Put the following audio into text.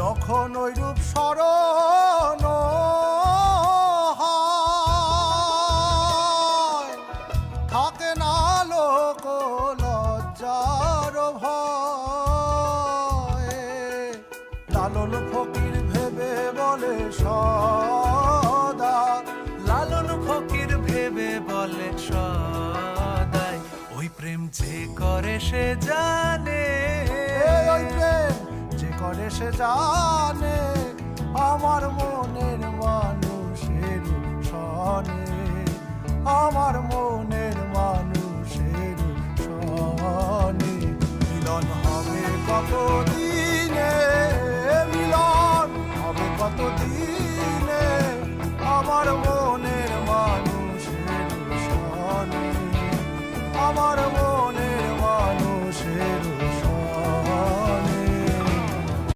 যখন ওই রূপ স্মরণ হয়, থাকে না লোক লজ্জার ভয়। লালন ফকির ভেবে বলে সদা, লালন ফকির ভেবে বলে সদাই, ওই প্রেম যে করে সে জানে, ওই প্রেম যে করে সে জানে, আমার মনের মানুষের সনে, আমার মনের মানুষের সনে। মিলন হবে কতদিন